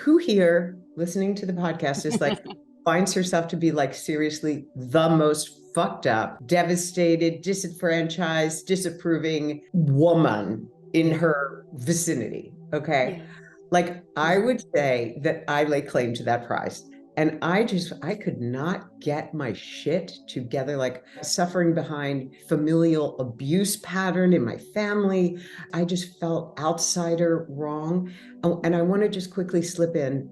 who here listening to the podcast is like, finds herself to be like seriously the most fucked up, devastated, disenfranchised, disapproving woman in her vicinity? Okay. Yeah. Like, I would say that I lay claim to that prize. And I could not get my shit together, like suffering behind familial abuse pattern in my family. I just felt outsider, wrong. Oh, and I want to just quickly slip in.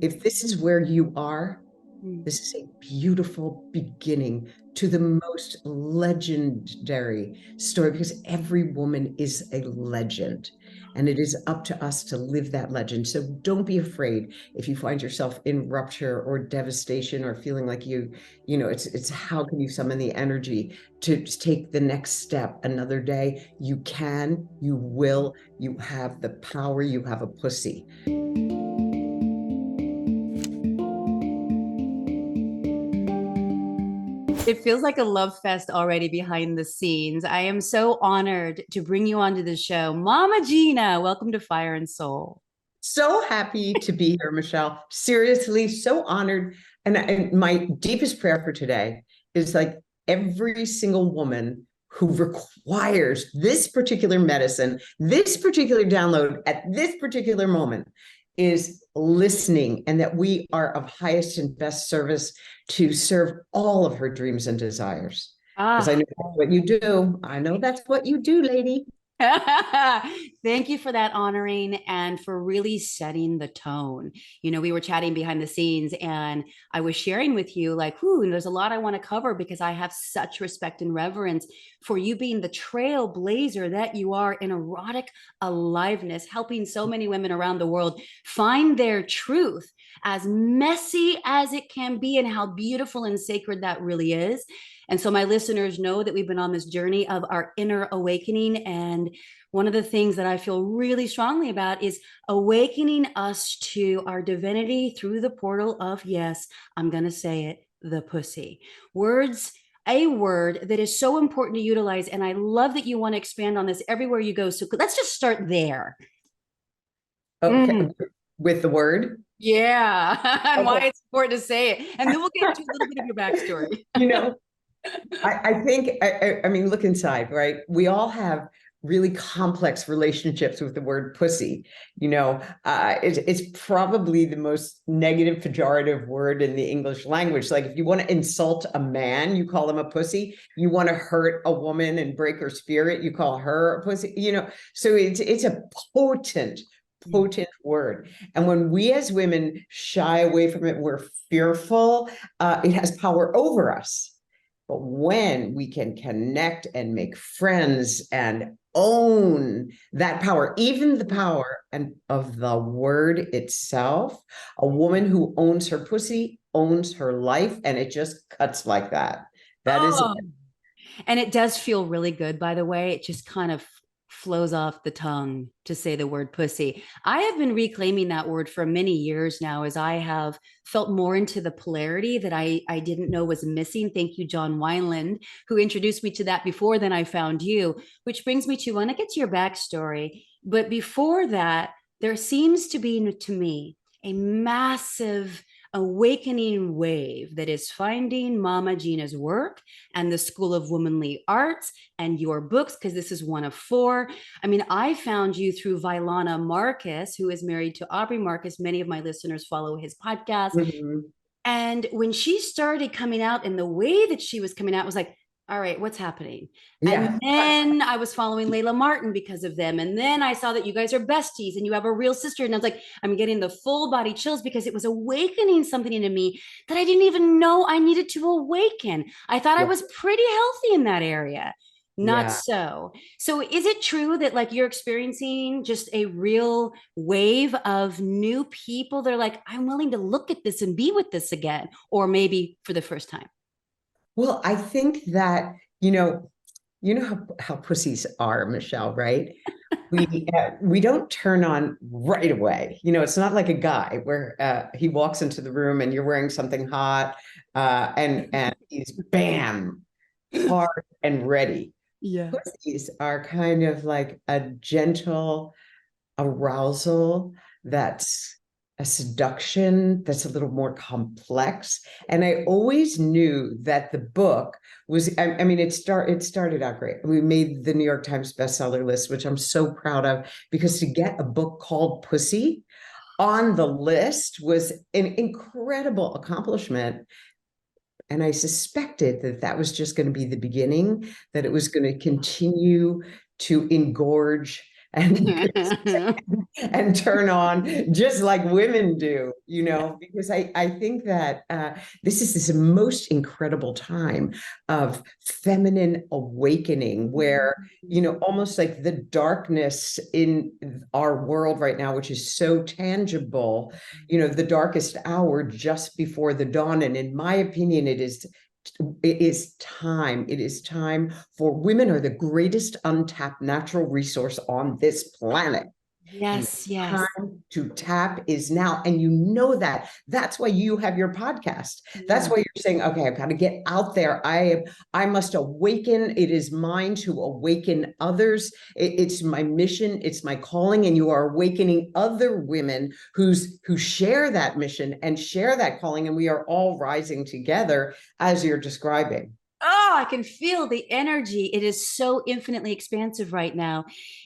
If this is where you are, this is a beautiful beginning to the most legendary story, because every woman is a legend, and it is up to us to live that legend. So don't be afraid if you find yourself in rupture or devastation or feeling like it's how can you summon the energy to take the next step another day? You can, you will, you have the power, you have a pussy. It feels like a love fest already behind the scenes. I am so honored to bring you onto the show. Mama Gena, welcome to Fire and Soul. So happy to be here, Michelle. Seriously, so honored. And my deepest prayer for today is like every single woman who requires this particular medicine, this particular download at this particular moment is listening, and that we are of highest and best service to serve all of her dreams and desires. Because I know that's what you do. I know that's what you do, lady. Thank you for that honoring and for really setting the tone. We were chatting behind the scenes and I was sharing with you like, there's a lot I want to cover because I have such respect and reverence for you being the trailblazer that you are in erotic aliveness, helping so many women around the world find their truth, as messy as it can be, and how beautiful and sacred that really is. And so my listeners know that we've been on this journey of our inner awakening. And one of the things that I feel really strongly about is awakening us to our divinity through the portal of, yes, I'm going to say it, the pussy. A word that is so important to utilize. And I love that you want to expand on this everywhere you go. So let's just start there. Okay. With the word. Yeah. And Okay. why it's important to say it. And then we'll get into a little bit of your backstory. I think, I mean, look inside, right? We all have really complex relationships with the word pussy. It's probably the most negative, pejorative word in the English language. Like, if you want to insult a man, you call him a pussy. You want to hurt a woman and break her spirit, you call her a pussy. So it's a potent word. And when we as women shy away from it, we're fearful, it has power over us. But when we can connect and make friends and own that power, even the power of the word itself, a woman who owns her pussy owns her life, and it just cuts like that. That is it. And it does feel really good, by the way. It just kind of flows off the tongue to say the word pussy. I have been reclaiming that word for many years now, as I have felt more into the polarity that I didn't know was missing. Thank you, John Wineland, who introduced me to that before then I found you, which brings me to, when I get to your backstory. But before that, there seems to be, to me, a massive awakening wave that is finding Mama Gena's work and the School of Womanly Arts and your books, because this is one of 4. I mean, I found you through Vylana Marcus, who is married to Aubrey Marcus. Many of my listeners follow his podcast. Mm-hmm. And when she started coming out, and the way that she was coming out was like, all right, what's happening? Yeah. And then I was following Layla Martin because of them. And then I saw that you guys are besties and you have a real sister. And I was like, I'm getting the full body chills because it was awakening something into me that I didn't even know I needed to awaken. I thought I was pretty healthy in that area. Not so. So is it true that like you're experiencing just a real wave of new people that are like, I'm willing to look at this and be with this again, or maybe for the first time? Well, I think that, how pussies are, Michelle, right? We don't turn on right away. It's not like a guy where he walks into the room and you're wearing something hot, and he's bam, hard and ready. Yeah. Pussies are kind of like a gentle arousal that's a seduction that's a little more complex. And I always knew that the book was, I mean, it started out great. We made the New York Times bestseller list, which I'm so proud of, because to get a book called Pussy on the list was an incredible accomplishment. And I suspected that that was just going to be the beginning, that it was going to continue to engorge and turn on just like women do, you know, because I think that this is this most incredible time of feminine awakening where, you know, almost like the darkness in our world right now, which is so tangible, you know, the darkest hour just before the dawn. And in my opinion, it is time. It is time for women are the greatest untapped natural resource on this planet. Yes, yes. Time to tap is now. And you know that. That's why you have your podcast. That's why you're saying, okay, I've got to get out there. I must awaken. It is mine to awaken others. It's my mission. It's my calling. And you are awakening other women who share that mission and share that calling. And we are all rising together as you're describing. Oh, I can feel the energy. It is so infinitely expansive right now.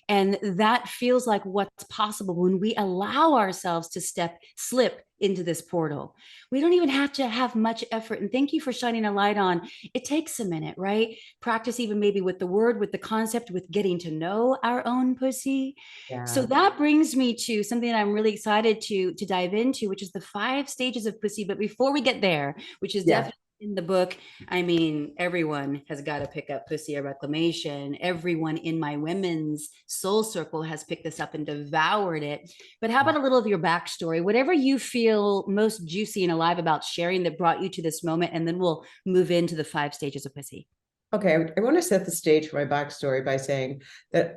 And that feels like what's possible when we allow ourselves to slip into this portal. We don't even have to have much effort. And thank you for shining a light on. It takes a minute, right? Practice even maybe with the word, with the concept, with getting to know our own pussy. Yeah. So that brings me to something that I'm really excited to dive into, which is the 5 stages of pussy. But before we get there, which is definitely in the book, I mean, everyone has got to pick up Pussy or Reclamation. Everyone in my women's soul circle has picked this up and devoured it. But how about a little of your backstory? Whatever you feel most juicy and alive about sharing that brought you to this moment, and then we'll move into the 5 stages of Pussy. Okay, I want to set the stage for my backstory by saying that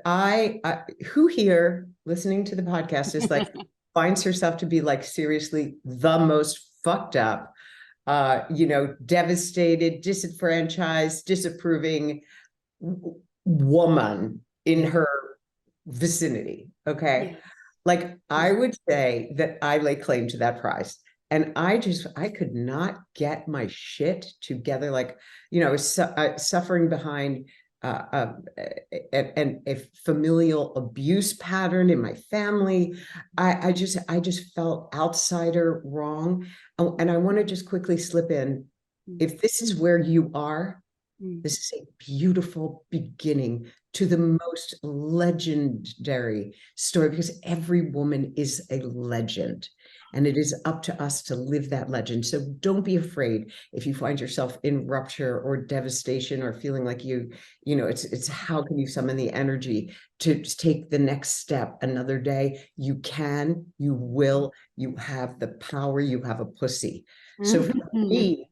who here listening to the podcast is like, finds herself to be like seriously the most fucked up, you know, devastated, disenfranchised, disapproving woman in her vicinity. Okay. Yeah. Like I would say that I lay claim to that prize. And I could not get my shit together. Like, you know, I was suffering behind and a familial abuse pattern in my family. I just felt outsider, wrong. Oh, and I want to just quickly slip in. If this is where you are, this is a beautiful beginning to the most legendary story, because every woman is a legend. And it is up to us to live that legend. So don't be afraid if you find yourself in rupture or devastation or feeling like you know, it's how can you summon the energy to take the next step another day? You can, you will, you have the power, you have a pussy. So for me,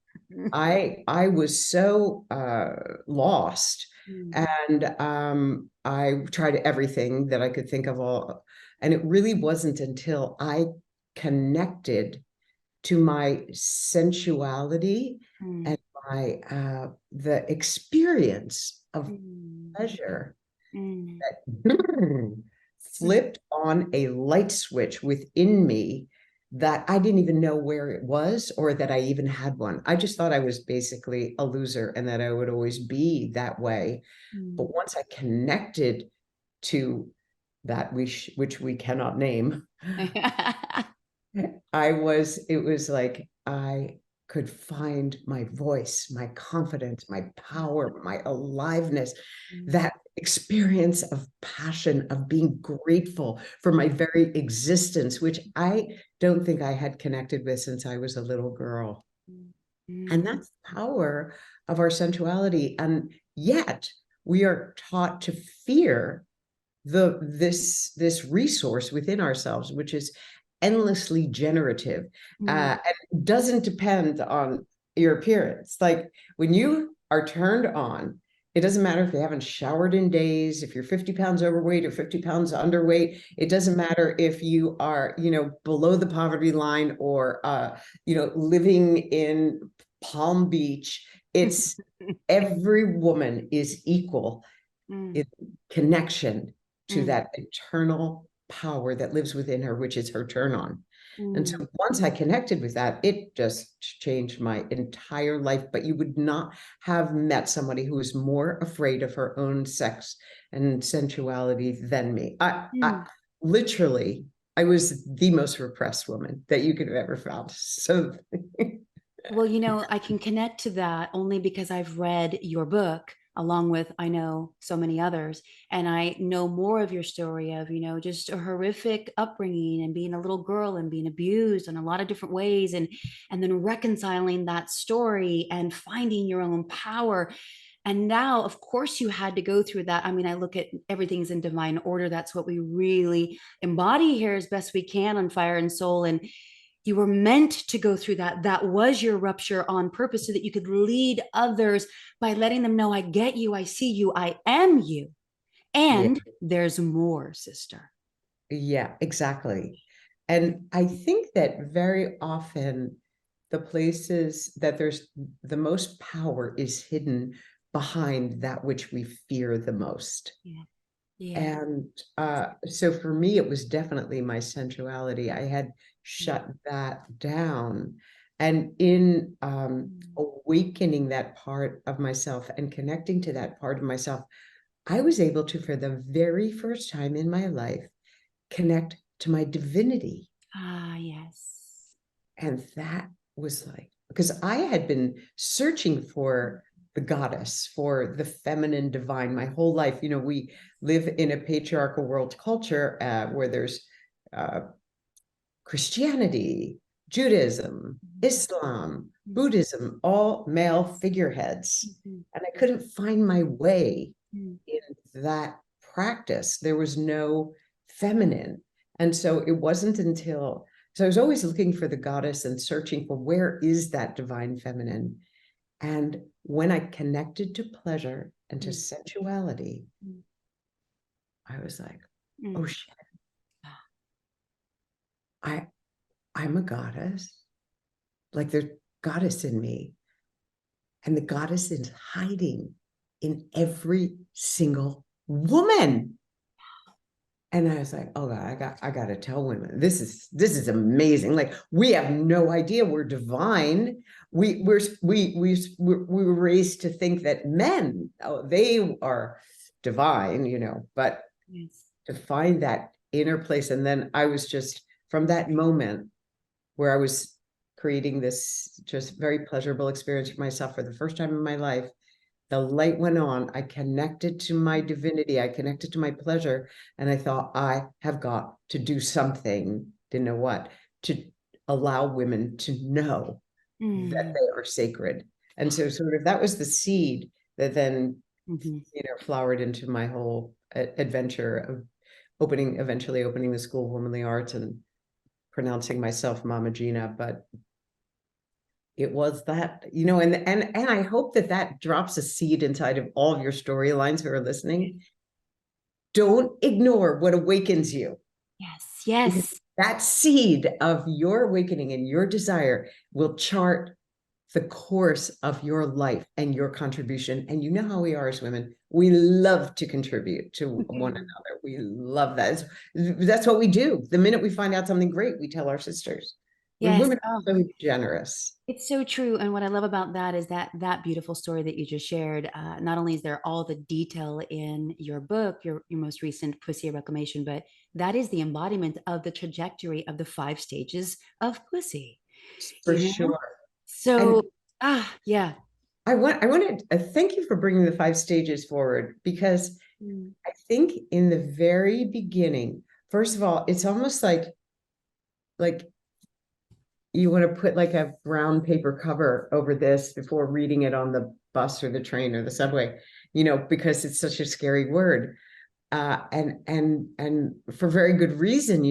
I was so lost, and I tried everything that I could think of and it really wasn't until I connected to my sensuality and my the experience of pleasure that flipped on a light switch within me that I didn't even know where it was or that I even had one. I just thought I was basically a loser and that I would always be that way. But once I connected to that which we cannot name, it was like I could find my voice, my confidence, my power, my aliveness, that experience of passion, of being grateful for my very existence, which I don't think I had connected with since I was a little girl. And that's the power of our sensuality. And yet we are taught to fear this resource within ourselves, which is endlessly generative, and doesn't depend on your appearance. Like when you are turned on, it doesn't matter if you haven't showered in days, if you're 50 pounds overweight or 50 pounds underweight. It doesn't matter if you are, you know, below the poverty line or, you know, living in Palm Beach. It's every woman is equal in connection to that eternal power that lives within her, which is her turn on. And so once I connected with that, it just changed my entire life. But you would not have met somebody who was more afraid of her own sex and sensuality than me. I literally, I was the most repressed woman that you could have ever found. So Well, I can connect to that only because I've read your book along with, I know, so many others. And I know more of your story of, just a horrific upbringing and being a little girl and being abused in a lot of different ways. And then reconciling that story and finding your own power. And now, of course, you had to go through that. I mean, I look at everything's in divine order. That's what we really embody here as best we can on Fire and Soul. And you were meant to go through that. That was your rupture on purpose so that you could lead others by letting them know, I get you, I see you, I am you. And there's more, sister. Yeah, exactly. And I think that very often the places that there's the most power is hidden behind that which we fear the most. Yeah. Yeah. And so for me, it was definitely my sensuality. I had shut that down. And in awakening that part of myself and connecting to that part of myself, I was able to, for the very first time in my life, connect to my divinity. Ah, yes. And that was like, because I had been searching for the goddess, for the feminine divine my whole life. We live in a patriarchal world culture where there's Christianity, Judaism, Islam, Buddhism, all male figureheads. And I couldn't find my way in that practice. There was no feminine. And so it wasn't until, so I was always looking for the goddess and searching for where is that divine feminine. And when I connected to pleasure and to sensuality, I was like, oh shit, I'm a goddess. Like there's goddess in me. And the goddess is hiding in every single woman. And I was like, oh God, I got to tell women, this is amazing. Like we have no idea we're divine. We were raised to think that men, they are divine, but to find that inner place. And then I was just, from that moment where I was creating this just very pleasurable experience for myself for the first time in my life, the light went on. I connected to my divinity. I connected to my pleasure. And I thought, I have got to do something, didn't know what, to allow women to know that they are sacred. And so sort of that was the seed that then, flowered into my whole adventure of eventually opening the School of Womanly Arts and pronouncing myself Mama Gena. But it was that, and I hope that drops a seed inside of all of your storylines who are listening. Don't ignore what awakens you. Yes, yes. Because that seed of your awakening and your desire will chart the course of your life and your contribution. And you know how we are as women. We love to contribute to one another. We love that. That's what we do. The minute we find out something great, we tell our sisters. Yes. Women are so generous. It's so true. And what I love about that is that beautiful story that you just shared. Not only is there all the detail in your book, your most recent Pussy Reclamation, but that is the embodiment of the trajectory of the 5 stages of pussy. For sure. So, yeah. I wanted to thank you for bringing the 5 stages forward, because I think in the very beginning, first of all, it's almost like you want to put like a brown paper cover over this before reading it on the bus or the train or the subway, because it's such a scary word. And for very good reason,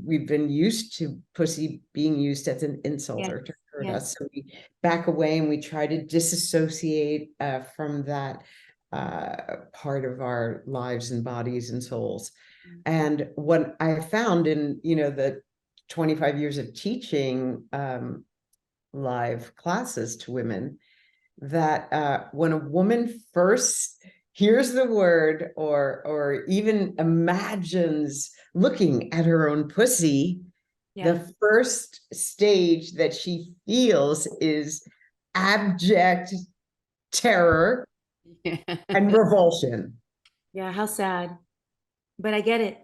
we've been used to pussy being used as an insult or to hurt us. So we back away and we try to disassociate from that part of our lives and bodies and souls. And what I found in, the 25 years of teaching live classes to women, that when a woman first hears the word or even imagines looking at her own pussy, Yeah. The first stage that she feels is abject terror and revulsion. Yeah, how sad. But I get it.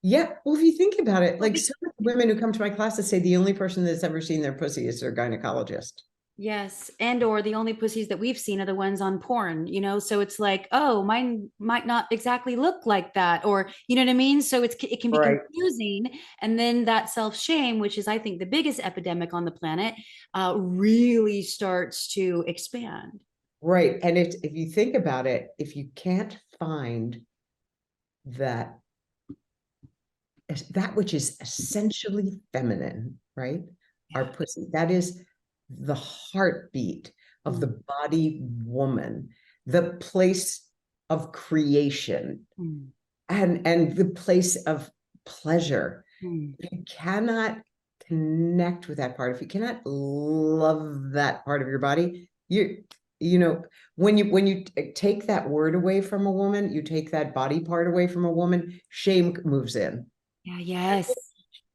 Yeah, well, if you think about it, like so many women who come to my classes say the only person that's ever seen their pussy is their gynecologist. Yes. And or the only pussies that we've seen are the ones on porn, so it's like, oh, mine might not exactly look like that. Or, you know what I mean? So it can be Right. confusing. And then that self-shame, which is, I think, the biggest epidemic on the planet, really starts to expand. Right. And if you think about it, if you can't find that that which is essentially feminine, right? Our pussy, that is the heartbeat of the body woman, the place of creation, Mm. and the place of pleasure. Mm. If you cannot connect with that part, if you cannot love that part of your body, you know, when you take that word away from a woman, you take that body part away from a woman, shame moves in. Yeah, yes.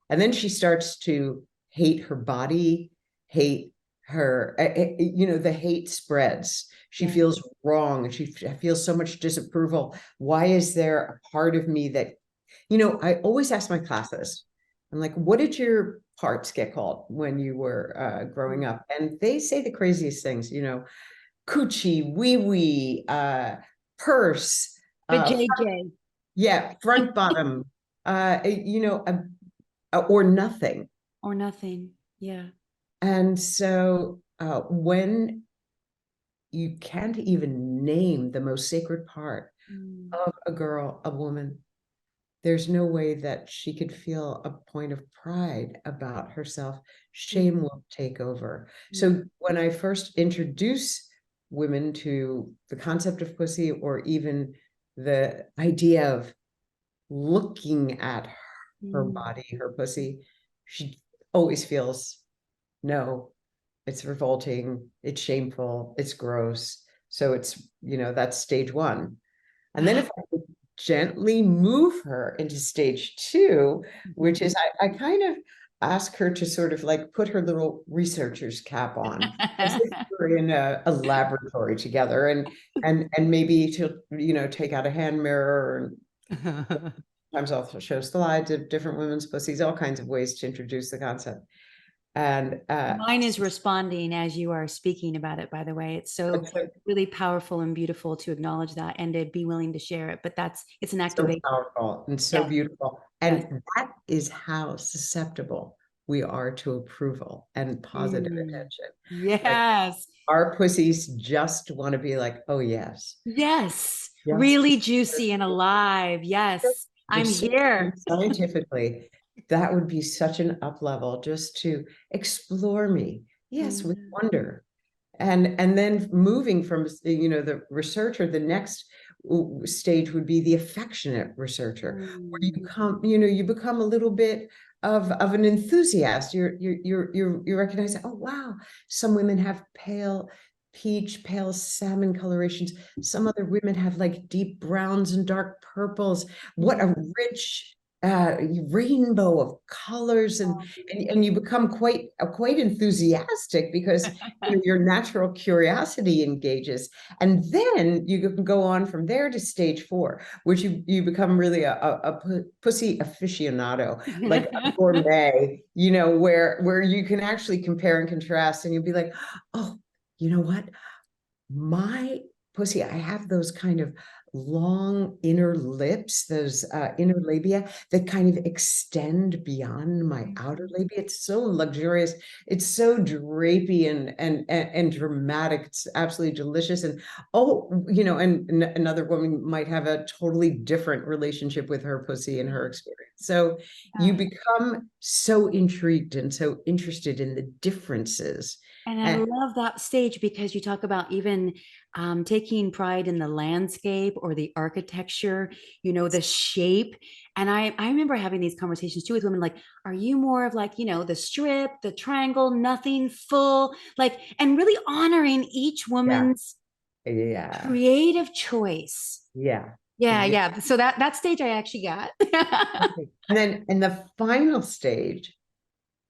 And then she starts to hate her body, hate her, the hate spreads. She Yeah. feels wrong. She feels so much disapproval. Why is there a part of me that, I always ask my classes, I'm like, what did your parts get called when you were growing up? And they say the craziest things, coochie, wee wee, purse, But JJ. yeah, front bottom, uh, you know, or nothing. Or nothing. Yeah. And so when you can't even name the most sacred part Mm. of a girl, a woman, there's no way that she could feel a point of pride about herself. Shame will take over. So when I first introduce women to the concept of pussy, or even the idea of looking at her Mm. body, her pussy, she always feels, no, it's revolting, it's shameful, it's gross. So that's stage one. And then if I could gently move her into stage two, which is I kind of ask her to sort of like put her little researcher's cap on, as if we're in a laboratory together, and maybe she'll take out a hand mirror, and sometimes I'll show slides of different women's pussies, all kinds of ways to introduce the concept. And Mine is responding as you are speaking about it, by the way. It's so really powerful and beautiful to acknowledge that and to be willing to share it. But it's an so activation. powerful and so beautiful. Yes. And that is how susceptible we are to approval and positive attention. Like, Yes. our pussies just want to be like, oh, yes. Yes. Yes. Really juicy and alive. Yes. I'm here. Scientifically, that would be such an up level, just to explore me. Yes, with wonder. And then moving from the researcher, the next stage would be the affectionate researcher, where you become a little bit of an enthusiast. You recognize, oh wow, some women have pale peach, pale salmon colorations. Some other women have like deep browns and dark purples. What a rich rainbow of colors, and you become quite enthusiastic, because your natural curiosity engages. And then you can go on from there to stage four, which you become really a pussy aficionado, like a gourmet, where you can actually compare and contrast, and you'll be like, oh, you know what? My pussy, I have those kind of long inner lips, those inner labia that kind of extend beyond my outer labia. It's so luxurious. It's so drapey and dramatic. It's absolutely delicious. And another woman might have a totally different relationship with her pussy and her experience. So you become so intrigued and so interested in the differences. And I love that stage because you talk about even taking pride in the landscape or the architecture, the shape. And I remember having these conversations too with women, like, are you more of like, the strip, the triangle, nothing, full, like, and really honoring each woman's creative choice. Yeah. So that stage I actually got. And then, and the final stage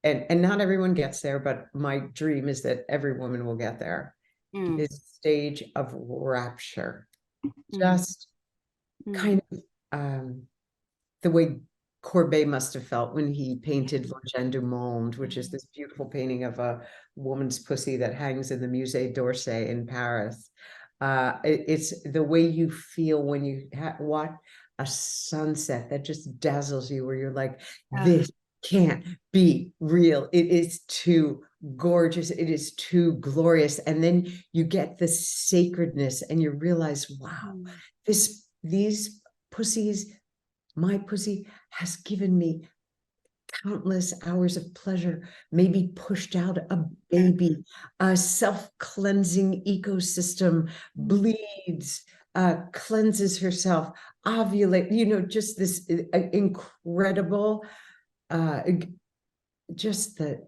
and not everyone gets there, but my dream is that every woman will get there, Mm, is stage of rapture. mm, Just mm. kind of the way Courbet must have felt when he Yeah. painted L'Origine du Monde, which is this beautiful painting of a woman's pussy that hangs in the Musée d'Orsay in Paris. It's the way you feel when you watch a sunset that just dazzles you, where you're like, Ah, this can't be real. It is too gorgeous. It is too glorious. And then you get the sacredness and you realize, wow, mm, these pussies, my pussy has given me countless hours of pleasure, maybe pushed out a yeah. baby, a self-cleansing ecosystem, Mm, bleeds, cleanses herself, ovulate, just this incredible, uh, just the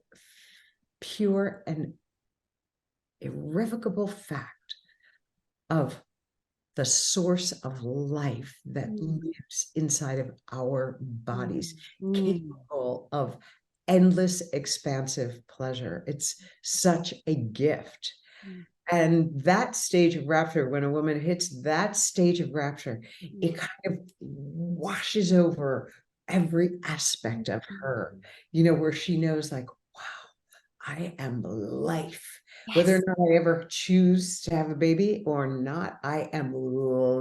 pure and irrevocable fact of the source of life that mm, lives inside of our bodies, mm, mm, capable of endless, expansive pleasure. It's such a gift. mm, And that stage of rapture, when a woman hits that stage of rapture, mm, it kind of washes over every aspect of mm. her, where she knows, like, wow, I am life. Whether or Yes. not I ever choose to have a baby or not, I am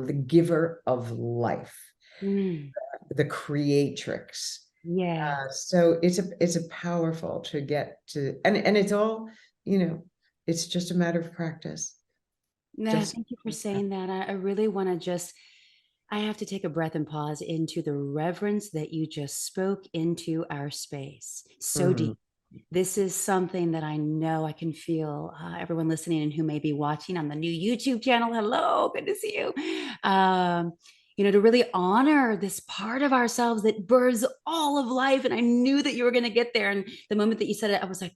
the giver of life, Mm, the creatrix. yeah. So it's a powerful to get to, and it's all, it's just a matter of practice. No, Just thank you for saying that. I really want to just, I have to take a breath and pause into the reverence that you just spoke into our space. So mm, deep. This is something that I know I can feel. Everyone listening and who may be watching on the new YouTube channel, hello, good to see you. Um, to really honor this part of ourselves that births all of life. And I knew that you were going to get there. And the moment that you said it, I was like,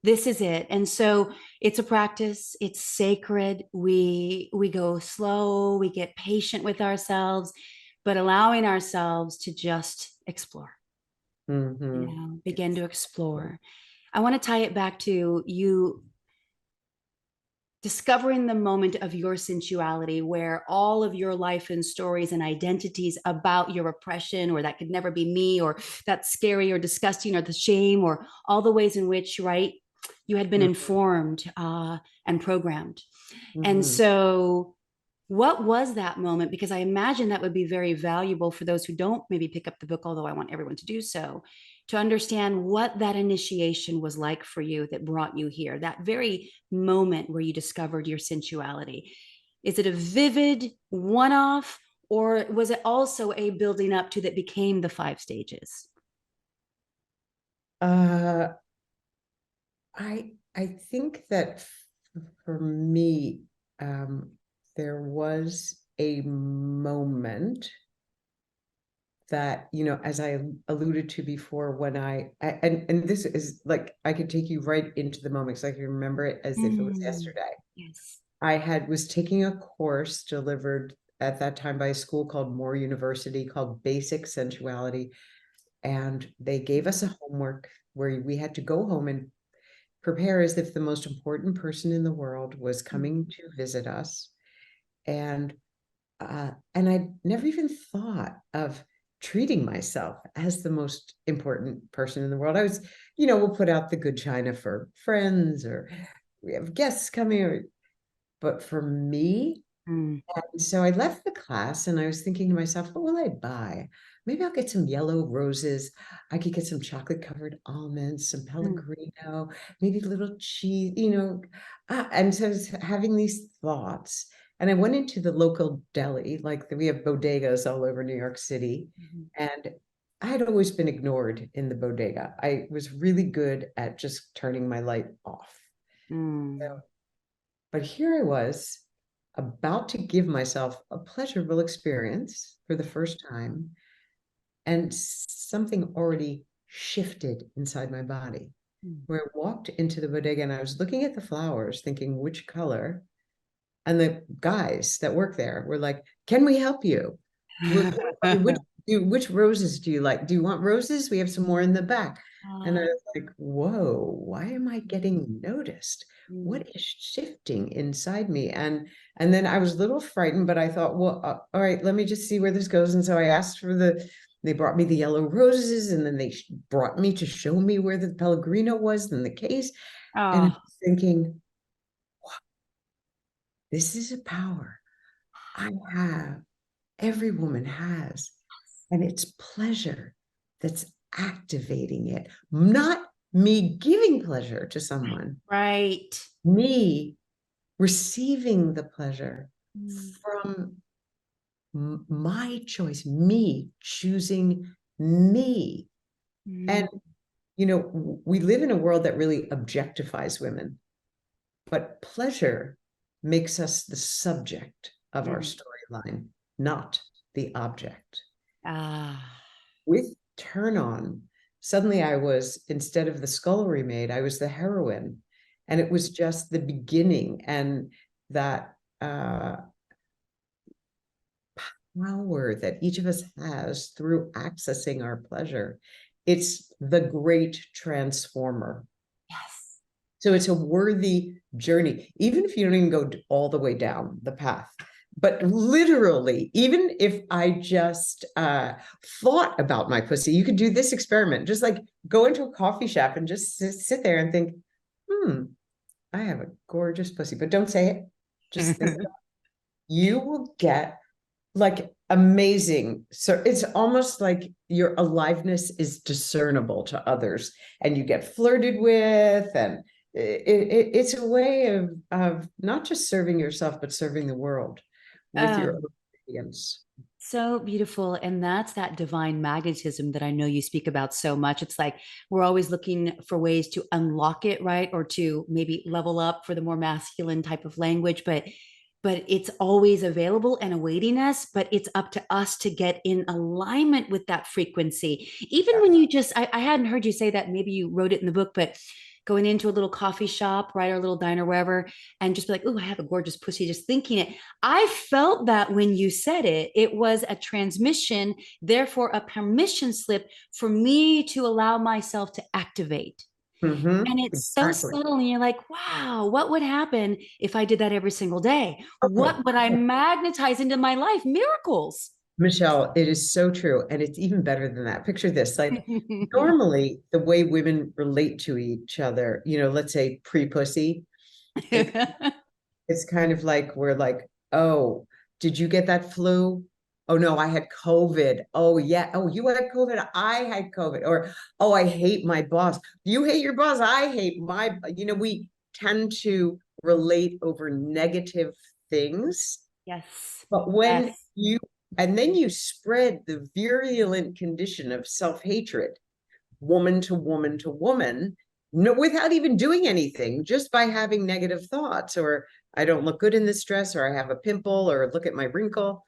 this is it. And so it's a practice. It's sacred. We go slow, we get patient with ourselves, but allowing ourselves to just explore, mhm. begin to explore. I want to tie it back to you discovering the moment of your sensuality where all of your life and stories and identities about your oppression, or that could never be me, or that's scary or disgusting, or the shame, or all the ways in which, right, you had been Mhm, informed and programmed. And mhm. so what was that moment? Because I imagine that would be very valuable for those who don't maybe pick up the book, although I want everyone to do so, to understand what that initiation was like for you that brought you here, that very moment where you discovered your sensuality. Is it a vivid one off, or was it also a building up to that became the 5 stages? Uh, I think that for me, there was a moment that, as I alluded to before, when and this is like, I could take you right into the moment, because I can remember it as if it was Mm, yesterday. yes. Was taking a course delivered at that time by a school called Moore University, called Basic Sensuality. And they gave us a homework where we had to go home and prepare as if the most important person in the world was coming to visit us. And I never even thought of treating myself as the most important person in the world. I was, we'll put out the good china for friends, or we have guests coming, but for me, Mm, and so I left the class and I was thinking to myself, what will I buy? Maybe I'll get some yellow roses. I could get some chocolate covered almonds, some mm, Pellegrino, maybe a little cheese, and so I was having these thoughts. And I went into the local deli, like we have bodegas all over New York City. mhm, And I had always been ignored in the bodega. I was really good at just turning my light off. mm, But here I was, about to give myself a pleasurable experience for the first time, and something already shifted inside my body. mm. Where I walked into the bodega and I was looking at the flowers, thinking which color, and the guys that work there were like, "Can we help you? What do which roses do you like? Do you want roses? We have some more in the back. And I Ah, was like, whoa, why am I getting noticed? mm, What is shifting inside me? And then I was a little frightened, but I thought, well, all right, let me just see where this goes. And so I asked for they brought me the yellow roses, and then they brought me to show me where the Pellegrino was in the case. And I oh, was thinking, this is a power I have, every woman has. And it's pleasure that's activating it, not me giving pleasure to someone, right. me receiving the pleasure Mm, from my choice, me choosing me. mm, And, you know, we live in a world that really objectifies women, but pleasure makes us the subject of our mm. storyline, not the object. Ah, With Turn On, suddenly I was, instead of the scullery maid, I was the heroine. And it was just the beginning, and that power that each of us has through accessing our pleasure. It's the great transformer. yes. So it's a worthy journey, even if you don't even go all the way down the path. But literally, even if I just thought about my pussy, you could do this experiment. Just like go into a coffee shop and just sit there and think, I have a gorgeous pussy. But don't say it. Just think. You will get like amazing. So it's almost like your aliveness is discernible to others, and you get flirted with, and it's a way of not just serving yourself, but serving the world with your Oh, own audience. so beautiful. And that's that divine magnetism that I know you speak about so much. It's like we're always looking for ways to unlock it, right? Or to maybe level up for the more masculine type of language. But it's always available and awaiting us, but it's up to us to get in alignment with that frequency. Even when you just, I hadn't heard you say that, maybe you wrote it in the book, but going into a little coffee shop, right, or a little diner, wherever, and just be like, oh, I have a gorgeous pussy, just thinking it. I felt that when you said it, it was a transmission, therefore a permission slip for me to allow myself to activate. And it's so Exactly. subtle. And you're like, wow, what would happen if I did that every single day? Okay. What would I magnetize into my life? Miracles. Michelle, it is so true. And it's even better than that. Picture this, like normally the way women relate to each other, you know, let's say pre-pussy, it it's kind of like we're like, oh, did you get that flu? Oh no, I had COVID. Oh yeah. Oh, you had COVID. I had COVID. Or oh, I hate my boss. You hate your boss. I hate my, you know, we tend to relate over negative things. Yes. But when Yes. you, and then you spread the virulent condition of self-hatred, woman to woman to woman, no, without even doing anything, just by having negative thoughts, or I don't look good in this dress, or I have a pimple, or look at my wrinkle.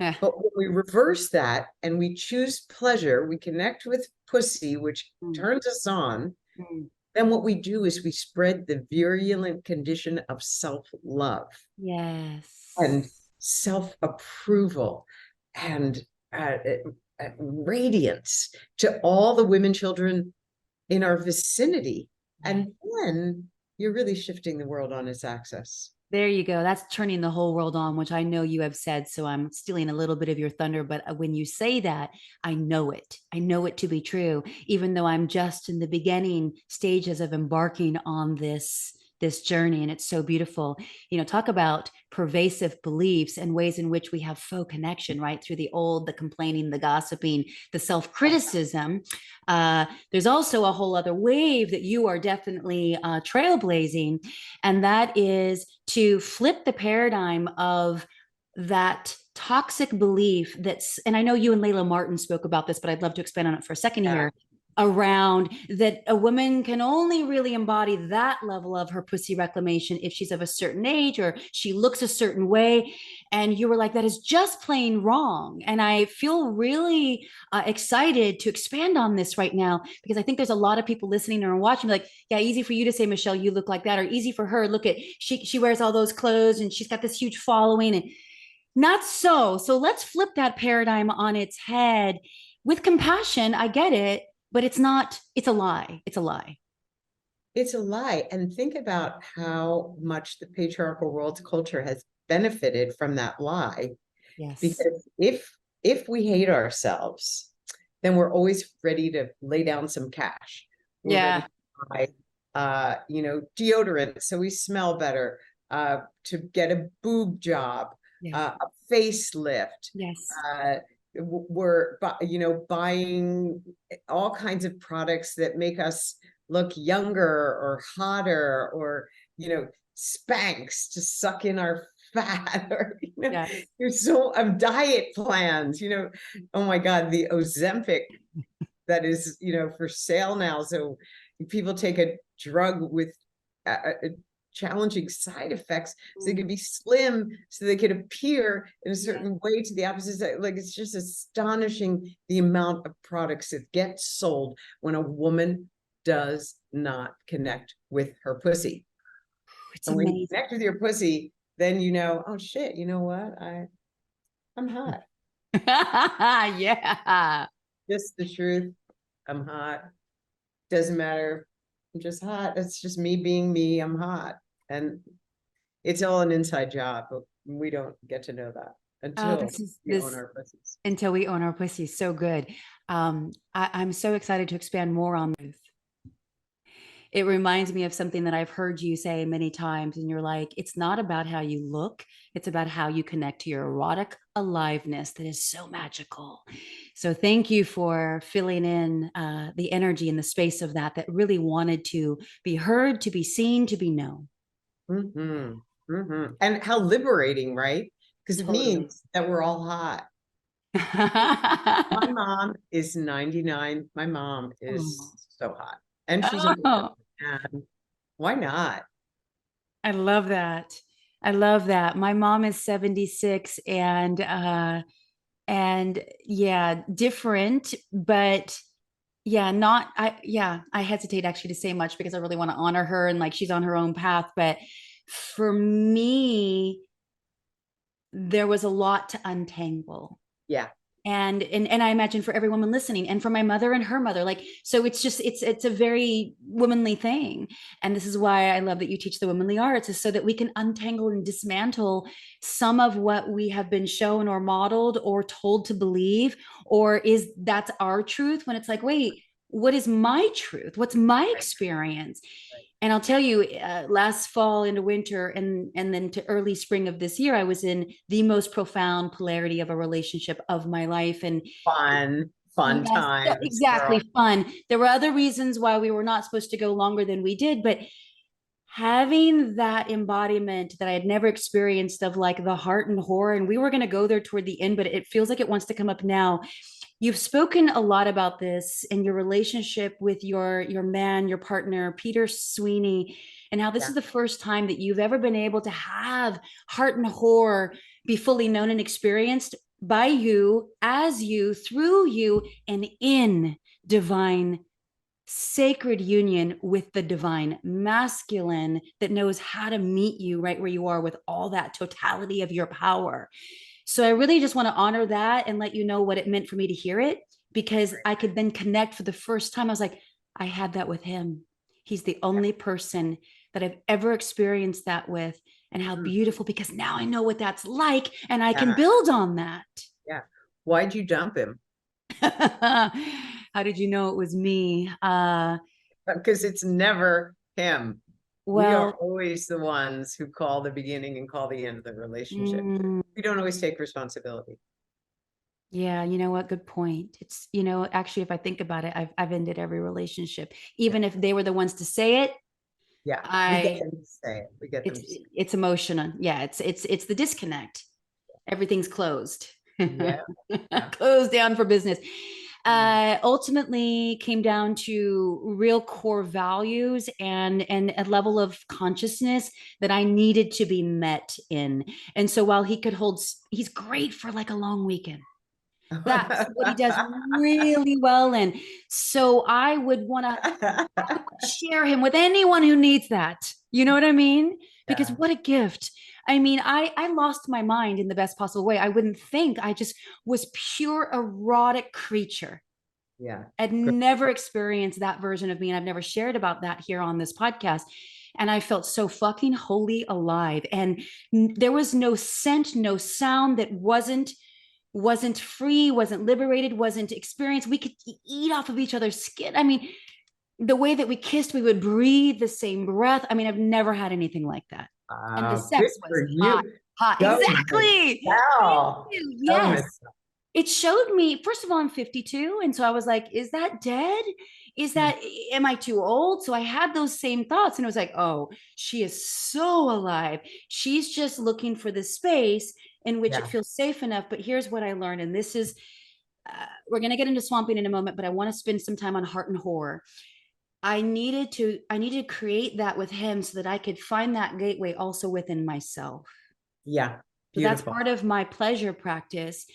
Yeah. But when we reverse that and we choose pleasure, we connect with pussy, which Mm, turns us on, mm. then what we do is we spread the virulent condition of self-love Yes. and self-approval and radiance to all the women, children in our vicinity. Yeah. And then you're really shifting the world on its axis. There you go. That's turning the whole world on, which I know you have said. So I'm stealing a little bit of your thunder. But when you say that, I know it. I know it to be true, even though I'm just in the beginning stages of embarking on this journey. And it's so beautiful. Talk about pervasive beliefs and ways in which we have faux connection, right? Through the old, the complaining, the gossiping, the self-criticism. There's also a whole other wave that you are definitely trailblazing, and that is to flip the paradigm of that toxic belief that's, and I know you and Layla Martin spoke about this, but I'd love to expand on it for a second Yeah. here, around that a woman can only really embody that level of her pussy reclamation if she's of a certain age or she looks a certain way. And you were like, that is just plain wrong. And I feel really excited to expand on this right now, because I think there's a lot of people listening or watching like, yeah, easy for you to say, Michelle, you look like that, or easy for her, look at, she wears all those clothes and she's got this huge following. And Not so. So let's flip that paradigm on its head. With compassion, I get it, but it's not, it's a lie. It's a lie. It's a lie. And think about how much the patriarchal world culture has benefited from that lie. Yes. Because if we hate ourselves, then we're always ready to lay down some cash. We're ready Yeah. to buy deodorant so we smell better, to get a boob job, Yes. a facelift. Yes. We're buying all kinds of products that make us look younger or hotter, or Spanx to suck in our fat, or Yes. there's so diet plans, oh my God, the Ozempic that is for sale now. So people take a drug with challenging side effects so they could be slim, so they could appear in a certain way to the opposite side. Like, it's just astonishing the amount of products that get sold when a woman does not connect with her pussy. It's And when you amazing. connect with your pussy, then oh shit, you know what, I'm hot. Yeah. Just the truth. I'm hot. Doesn't matter. I'm just hot. It's just me being me. I'm hot. And it's all an inside job, but we don't get to know that Oh, until this is we own this our pussies. until we own our pussy. So good. I'm so excited to expand more on this. It reminds me of something that I've heard you say many times, and you're like, it's not about how you look, it's about how you connect to your erotic aliveness that is so magical. So thank you for filling in the energy and the space of that really wanted to be heard, to be seen, to be known. Mm-hmm. Mm-hmm. And how liberating, right? Because it Totally. means that we're all hot. My mom is 99. My mom is Oh. so hot. And she's a woman. Oh, And why not? I love that. I love that. My mom is 76 and yeah, different, but yeah, not I hesitate actually to say much because I really want to honor her and like she's on her own path, but for me there was a lot to untangle. Yeah. And I imagine for every woman listening and for my mother and her mother, like, so it's just it's a very womanly thing. And this is why I love that you teach the womanly arts, is so that we can untangle and dismantle some of what we have been shown or modeled or told to believe, or is that's our truth, when it's like, wait, what is my truth, what's my experience? And I'll tell you, last fall into winter and then to early spring of this year, I was in the most profound polarity of a relationship of my life. And Fun yes, times, exactly, girl. fun. There were other reasons why we were not supposed to go longer than we did, but having that embodiment that I had never experienced of like the heart and horror, and we were going to go there toward the end, but it feels like it wants to come up now. You've spoken a lot about this in your relationship with your man, your partner, Peter Sweeney, and how this is the first time that you've ever been able to have heart and horror be fully known and experienced by you, as you, through you, and in divine sacred union with the divine masculine that knows how to meet you right where you are with all that totality of your power. So I really just want to honor that and let you know what it meant for me to hear it, because I could then connect for the first time. I was like, I had that with him. He's the only person that I've ever experienced that with. And how beautiful, because now I know what that's like and I can build on that. Yeah. Why'd you dump him? How did you know it was me? Because it's never him. We are Well, always the ones who call the beginning and call the end of the relationship. We don't always take responsibility. yeah, you know what? Good point. It's, actually, if I think about it, I've ended every relationship, even if they were the ones to say it. Yeah, we get I them to say it. We get them it's to say it's emotional. Yeah, it's the disconnect. Everything's closed. it. Yeah. Closed down for business. Ultimately came down to real core values and a level of consciousness that I needed to be met in. And so while he's great for like a long weekend. That's what he does really well in. So I would want to share him with anyone who needs that. You know what I mean? Because Yeah. what a gift. I mean, I lost my mind in the best possible way. I wouldn't think. I just was pure erotic creature. Yeah. I'd never experienced that version of me, and I've never shared about that here on this podcast. And I felt so fucking wholly alive. And there was no scent, no sound that wasn't free, wasn't liberated, wasn't experienced. We could eat off of each other's skin. I mean, the way that we kissed, we would breathe the same breath. I mean, I've never had anything like that. And the Good sex was for hot, you. hot. Go, Exactly. Thank Michelle. you. Go, Yes. Michelle. It showed me, first of all, I'm 52. And so I was like, is that dead? Is that, am I too old? So I had those same thoughts and it was like, oh, she is so alive. She's just looking for the space in which it Yeah. feels safe enough. But here's what I learned. And this is, we're going to get into swamping in a moment, but I want to spend some time on heart and horror. I needed to create that with him so that I could find that gateway also within myself. Yeah. So that's Beautiful. part of my pleasure practice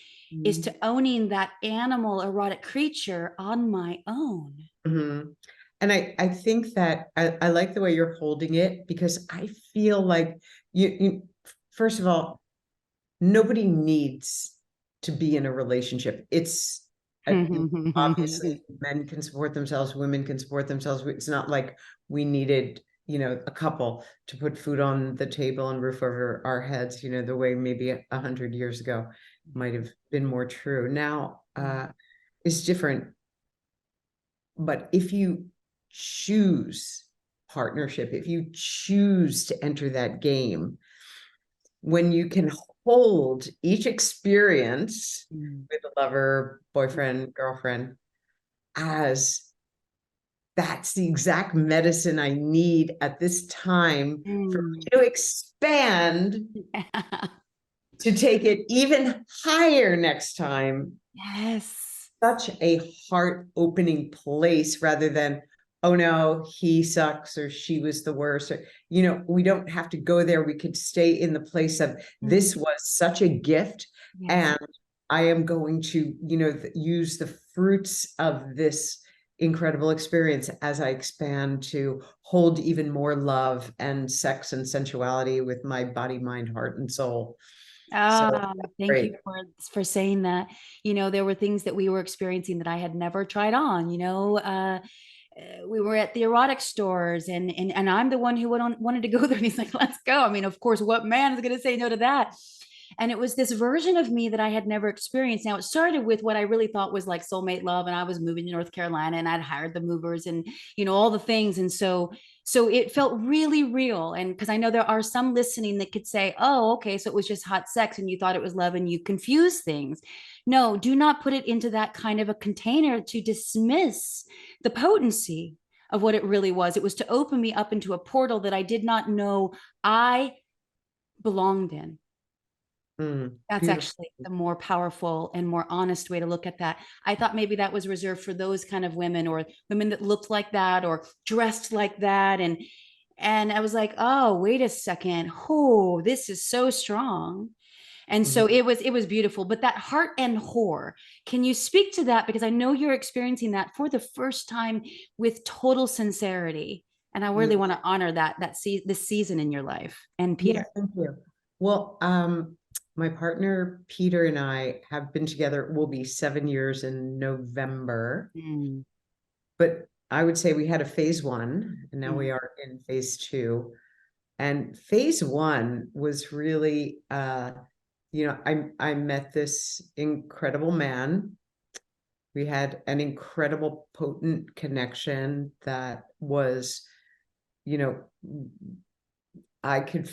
is to owning that animal erotic creature on my own. Mm-hmm. And I think that I like the way you're holding it, because I feel like you first of all, nobody needs to be in a relationship. It's obviously men can support themselves, women can support themselves. It's not like we needed, a couple to put food on the table and roof over our heads, the way maybe 100 years ago might have been more true. Now it's different. But if you choose partnership, if you choose to enter that game, when you can hold each experience with a lover, boyfriend, girlfriend, as that's the exact medicine I need at this time for me to expand, to take it even higher next time. Yes. Such a heart opening place, rather than, oh no, he sucks or she was the worst. Or, we don't have to go there. We could stay in the place of this was such a gift. Yes. And I am going to, use the fruits of this incredible experience as I expand to hold even more love and sex and sensuality with my body, mind, heart, and soul. Thank you for saying that. There were things that we were experiencing that I had never tried on. We were at the erotic stores and I'm the one who wanted to go there. And he's like, let's go. I mean, of course, what man is going to say no to that? And it was this version of me that I had never experienced. Now, it started with what I really thought was like soulmate love. And I was moving to North Carolina and I'd hired the movers and, all the things. And so it felt really real. And because I know there are some listening that could say, oh, okay, so it was just hot sex and you thought it was love and you confuse things. No, do not put it into that kind of a container to dismiss the potency of what it really was. It was to open me up into a portal that I did not know I belonged in. That's beautiful. Actually the more powerful and more honest way to look at that. I thought maybe that was reserved for those kind of women or women that looked like that or dressed like that. And I was like, oh, wait a second. Oh, this is so strong. And so it was beautiful. But that heart and whore, can you speak to that? Because I know you're experiencing that for the first time with total sincerity. And I really want to honor this season in your life. And Peter. Yeah, thank you. Well, my partner, Peter, and I have been together, will be 7 years in November. But I would say we had a phase 1 and now we are in phase 2. And phase 1 was really, I met this incredible man. We had an incredible, potent connection that was, I could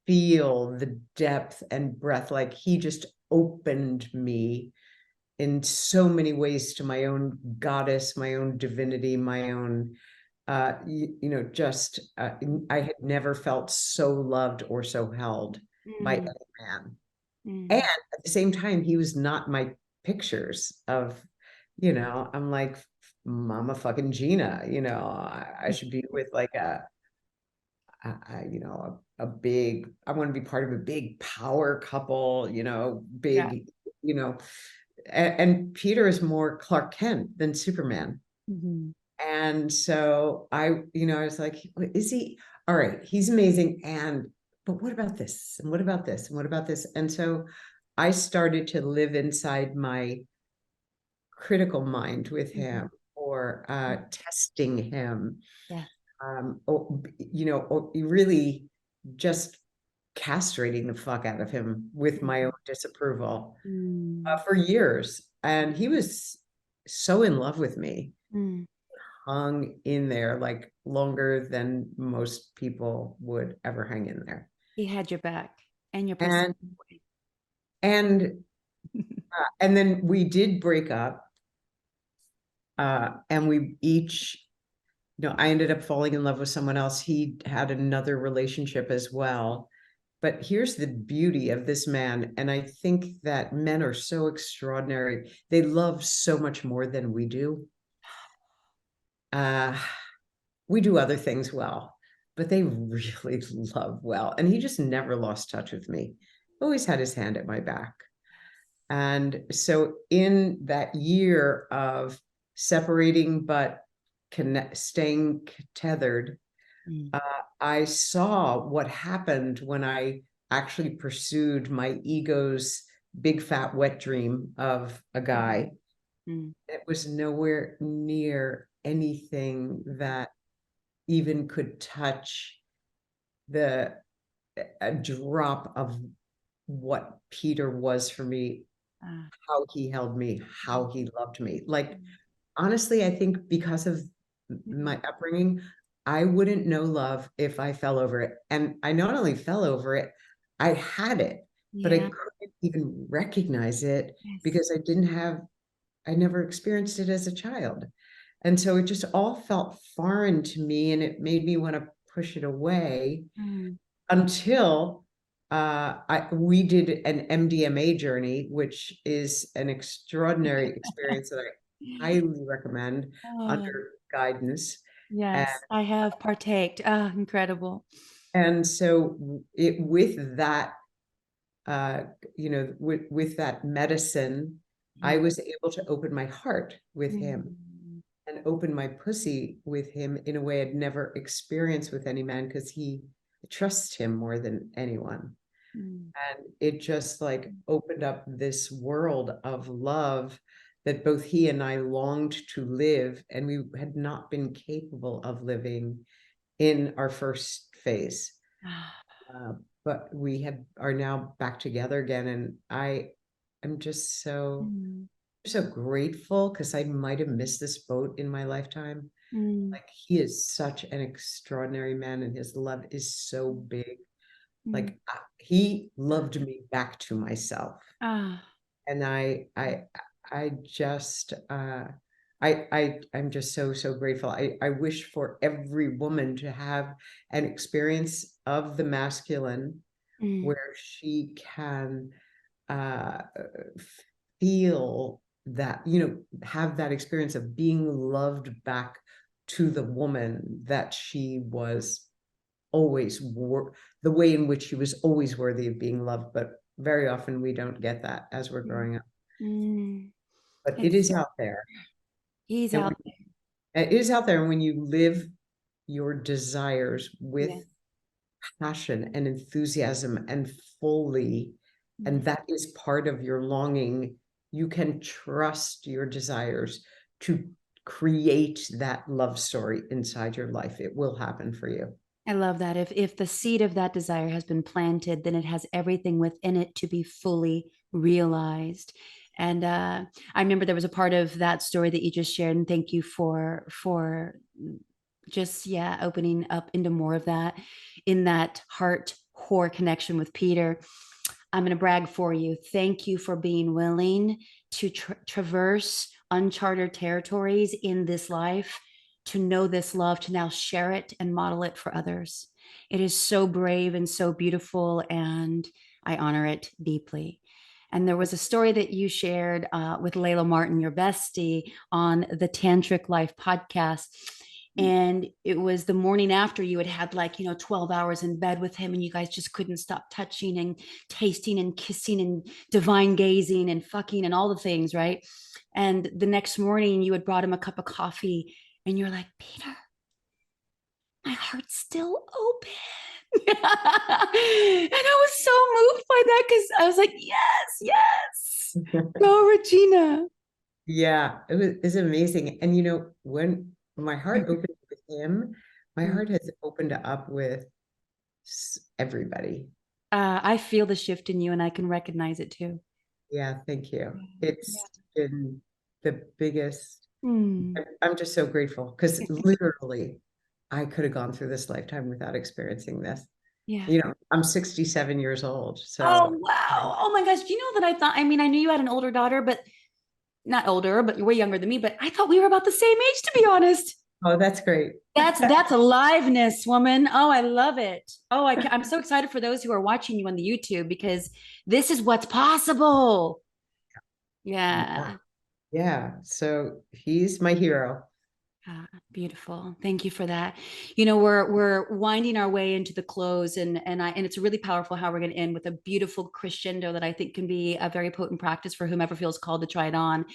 feel the depth and breadth. Like he just opened me in so many ways to my own goddess, my own divinity, my own, I had never felt so loved or so held by any man. And at the same time, he was not my pictures of, I'm like, Mama fucking Gena, I should be with like a big, I want to be part of a big power couple, big, and Peter is more Clark Kent than Superman. And so I was like, is he, all right, he's amazing. And but what about this? And what about this? And what about this? And so I started to live inside my critical mind with him, or testing him, Yeah. or, or really just castrating the fuck out of him with my own disapproval Mm. for years. And he was so in love with me, Mm. hung in there like longer than most people would ever hang in there. He had your back and your pussy. And and and then we did break up, and we each, I ended up falling in love with someone else. He had another relationship as well. But here's the beauty of this man, and I think that men are so extraordinary. They love so much more than we do. uh we do other things well, but they really love well. And he just never lost touch with me, always had his hand at my back. And so in that year of separating but staying tethered, Mm. uh, I saw what happened when I actually pursued my ego's big fat wet dream of a guy. Mm. It was nowhere near anything that even could touch the a drop of what Peter was for me, Ah. how he held me, how he loved me. Like, honestly, I think because of my upbringing, I wouldn't know love if I fell over it. And I not only fell over it, I had it, but I Yeah. couldn't even recognize it Yes. because I never experienced it as a child. And so it just all felt foreign to me, and it made me want to push it away Mm. until we did an MDMA journey, which is an extraordinary experience that I highly recommend Oh, under guidance. And, yes, I have partaked. Ah, incredible. and so it with that, uh, with that medicine, I Mm. was able to open my heart with him Mm. and open my pussy with him in a way I'd never experienced with any man, because he trusts him more than anyone. Mm. And it just like opened up this world of love that both he and I longed to live, and we had not been capable of living in our first phase. Ah. Uh, but we are now back together again, and I am just Mm. so grateful, because I might have missed this boat in my lifetime. Mm. Like, he is such an extraordinary man, and his love is so big. Mm. Like, he loved me back to myself. Ah. And I just I'm just so grateful. I wish for every woman to have an experience of the masculine Mm. where she can uh feel that, have that experience of being loved back to the woman that she was always the way in which she was always worthy of being loved. But very often we don't get that as we're Mm. growing up. Mm. But it It's is so, out there. he's And out it is out there. And when you live your desires there. with passion and enthusiasm and fully, and Yeah. that is part of your longing, you can trust your desires to create that love story inside your life. It will happen for you. I love that. If the seed of that desire has been planted, then it has everything within it to be fully realized. And I remember there was a part of that story that you just shared, and thank you for just opening up into more of that in that heart core connection with Peter. I'm going to brag for you. Thank you for being willing to traverse uncharted territories in this life, to know this love, to now share it and model it for others. It is so brave and so beautiful, and I honor it deeply. And there was a story that you shared with Layla Martin, your bestie, on the Tantric Life podcast. And it was the morning after you had had 12 hours in bed with him, and you guys just couldn't stop touching and tasting and kissing and divine gazing and fucking and all the things, right? And the next morning you had brought him a cup of coffee, and you're like, Peter, my heart's still open. And I was so moved by that because I was like, yes, yes. Go, Regina. Yeah, it's amazing. And when my heart opened with him, my heart has opened up with everybody. I feel the shift in you and I can recognize it too. Yeah, thank you. Yeah. It's been the biggest. Mm, I'm just so grateful because literally I could have gone through this lifetime without experiencing this. yeah. I'm 67 years old, Oh, so wow. Oh my gosh. Do you know that I thought, I mean, I knew you had an older daughter, but not older, but you're way younger than me, but I thought we were about the same age, to be honest. oh, that's great. That's aliveness, woman. Oh, I love it. Oh, I'm so excited for those who are watching you on the YouTube because this is what's possible. Yeah, Yeah. yeah. So he's my hero. Beautiful. Thank you for that. You know, we're winding our way into the close, and it's really powerful how we're going to end with a beautiful crescendo that I think can be a very potent practice for whomever feels called to try it on,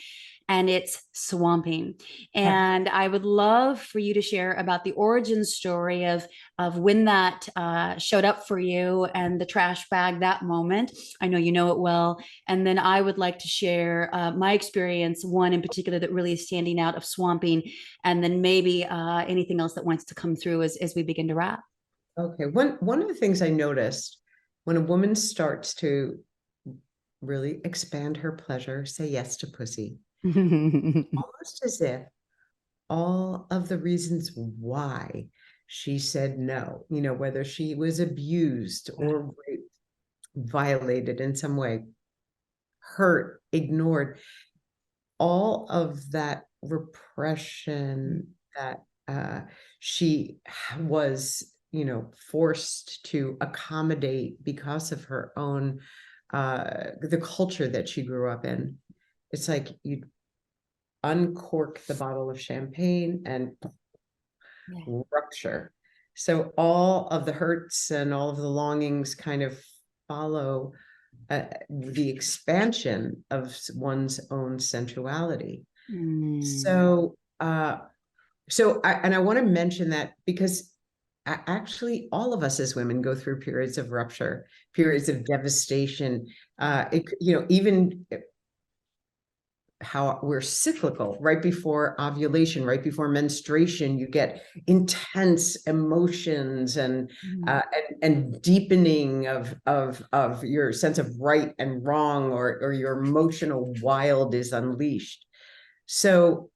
and it's swamping. And I would love for you to share about the origin story of when that showed up for you and the trash bag, that moment. I know you know it well. And then I would like to share my experience, one in particular that really is standing out of swamping, and then maybe anything else that wants to come through as we begin to wrap. Okay. One of the things I noticed when a woman starts to really expand her pleasure, say yes to pussy, almost as if all of the reasons why she said no, whether she was abused or raped, violated in some way, hurt, ignored, all of that repression that she was, forced to accommodate because of her own, the culture that she grew up in. It's like you uncork the bottle of champagne and Yeah. rupture. So all of the hurts and all of the longings kind of follow the expansion of one's own sensuality. Mm. So I want to mention that because actually all of us as women go through periods of rupture, periods of devastation. Even how we're cyclical. Right before ovulation, right before menstruation, you get intense emotions and Mm. deepening of your sense of right and wrong, or your emotional wild is unleashed. So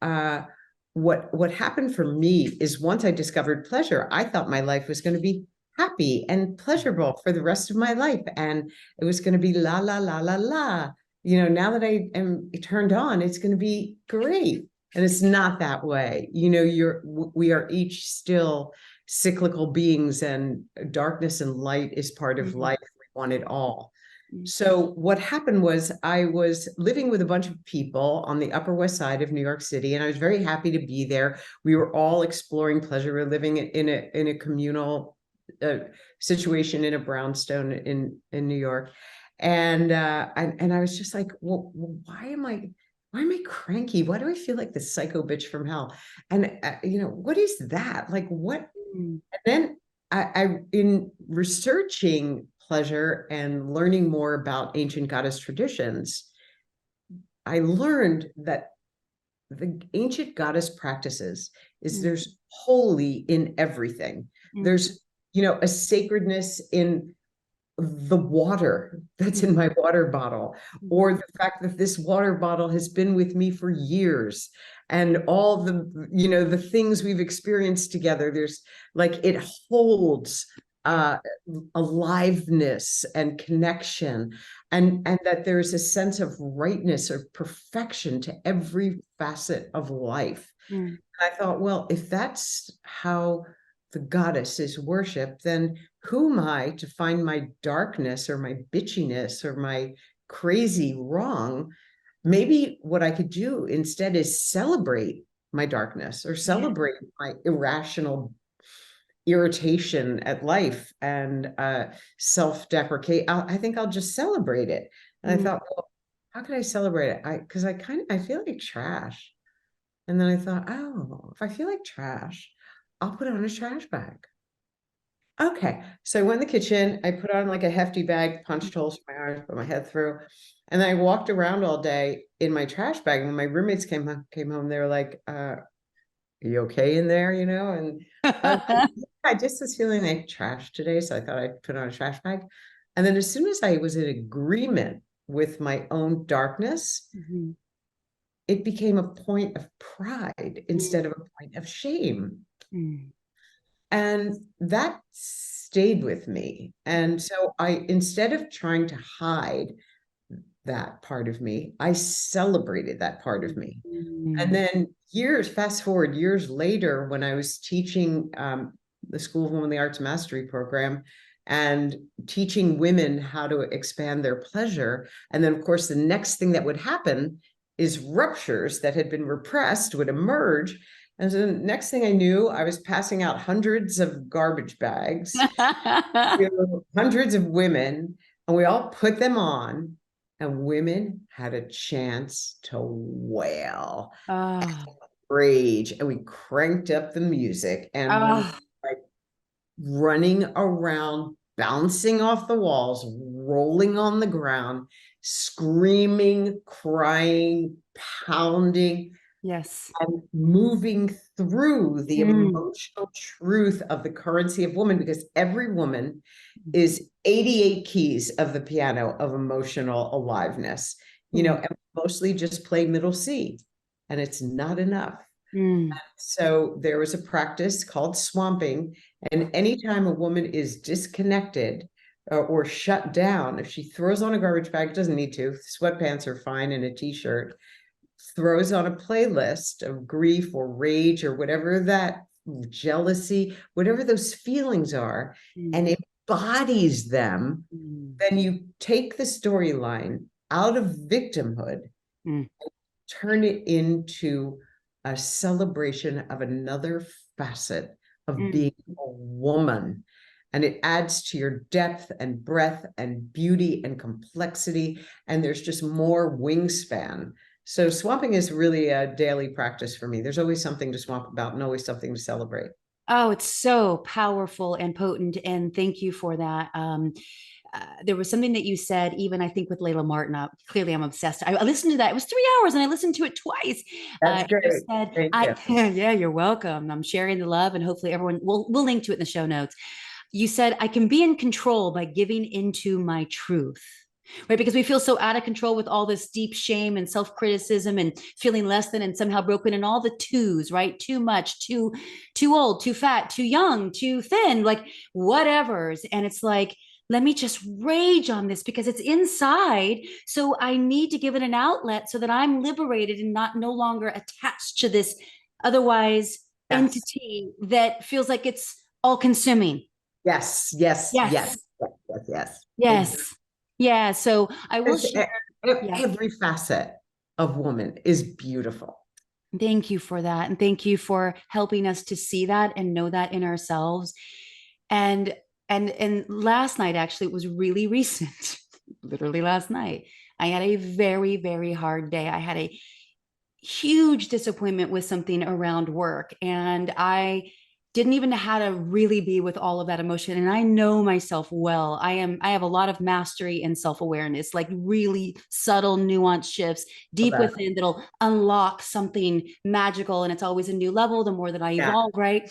what happened for me is, once I discovered pleasure, I thought my life was going to be happy and pleasurable for the rest of my life, and it was going to be la la la la la. Now that I am turned on, it's going to be great. And it's not that way. We are each still cyclical beings, and darkness and light is part of life. We want it all. So what happened was, I was living with a bunch of people on the Upper West Side of New York City, and I was very happy to be there. We were all exploring pleasure. We were living in a communal situation in a brownstone in New York, and I was just like, well, why am I cranky? Why do I feel like the psycho bitch from hell? And what is that? Like, what? Mm. And then in researching pleasure and learning more about ancient goddess traditions, I learned that the ancient goddess practices is, Mm. there's holy in everything. Mm. There's, a sacredness in the water that's in my water bottle, or the fact that this water bottle has been with me for years, and all the things we've experienced together. There's, like, it holds aliveness and connection, and that there's a sense of rightness or perfection to every facet of life. Mm. I thought, well, if that's how the goddess is worshipped, then who am I to find my darkness or my bitchiness or my crazy wrong? Maybe what I could do instead is celebrate my darkness, or celebrate my irrational irritation at life, and self-deprecate. I think I'll just celebrate it. And I Mm. thought, well, how could I celebrate it? Because I feel like trash. And then I thought, oh, if I feel like trash, I'll put on a trash bag. Okay. So I went in the kitchen, I put on like a hefty bag, punched holes for my arms, put my head through, and then I walked around all day in my trash bag. When my roommates came home, they were like, are you okay in there? You know, and I was like, yeah, I just was feeling like trash today. So I thought I'd put on a trash bag. And then as soon as I was in agreement with my own darkness, Mhm. it became a point of pride instead of a point of shame. Mm. And that stayed with me. And so instead of trying to hide that part of me, I celebrated that part of me. And Mm. then fast forward years later, when I was teaching the School of Women the Arts Mastery program and teaching women how to expand their pleasure. And then, of course, the next thing that would happen is ruptures that had been repressed would emerge. And so the next thing I knew, I was passing out hundreds of garbage bags to hundreds of women, and we all put them on, and women had a chance to wail, Oh, rage, and we cranked up the music, and we oh, like running around, bouncing off the walls, rolling on the ground, screaming, crying, pounding, yes. and moving through the Mm. emotional truth of the currency of woman, because every woman is 88 keys of the piano of emotional aliveness, you know, Mm. and mostly just play middle C, and it's not enough. Mm. So there was a practice called swamping, and anytime a woman is disconnected or shut down, if she throws on a garbage bag, doesn't need to, sweatpants are fine, and a t-shirt, throws on a playlist of grief or rage or whatever that jealousy, whatever those feelings are, Mm. and embodies them, Mm. then you take the storyline out of victimhood, Mm. turn it into a celebration of another facet of Mm. being a woman. And it adds to your depth and breadth and beauty and complexity. And there's just more wingspan. So swamping is really a daily practice for me. There's always something to swamp about and always something to celebrate. Oh, it's so powerful and potent. And thank you for that. There was something that you said, even I think with Layla Martin. Clearly, I'm obsessed. I listened to that. It was 3 hours, and I listened to it twice. That's You great. said, Thank "I you. yeah, you're welcome. I'm sharing the love, and hopefully, everyone we'll link to it in the show notes." You said, "I can be in control by giving into my truth." Right, because we feel so out of control with all this deep shame and self-criticism and feeling less than and somehow broken and all the twos, right? Too much, too old, too fat, too young, too thin, like whatever's. And it's like, let me just rage on this because it's inside. So I need to give it an outlet so that I'm liberated and not no longer attached to this otherwise Yes. entity that feels like it's all consuming. Yes. Yes. Yes. Yes. Yes. Yes. Yes. Exactly. Yes. Yeah. So I will It's, share. Yeah. every facet of woman is beautiful. Thank you for that. And thank you for helping us to see that and know that in ourselves. And and last night, actually, it was really recent, literally last night. I had a very, very hard day. I had a huge disappointment with something around work. And I didn't even know how to really be with all of that emotion. And I know myself well. I have a lot of mastery and self-awareness, like really subtle, nuanced shifts Love deep that. within that'll unlock something magical. And it's always a new level the more that I Yeah. evolve, right?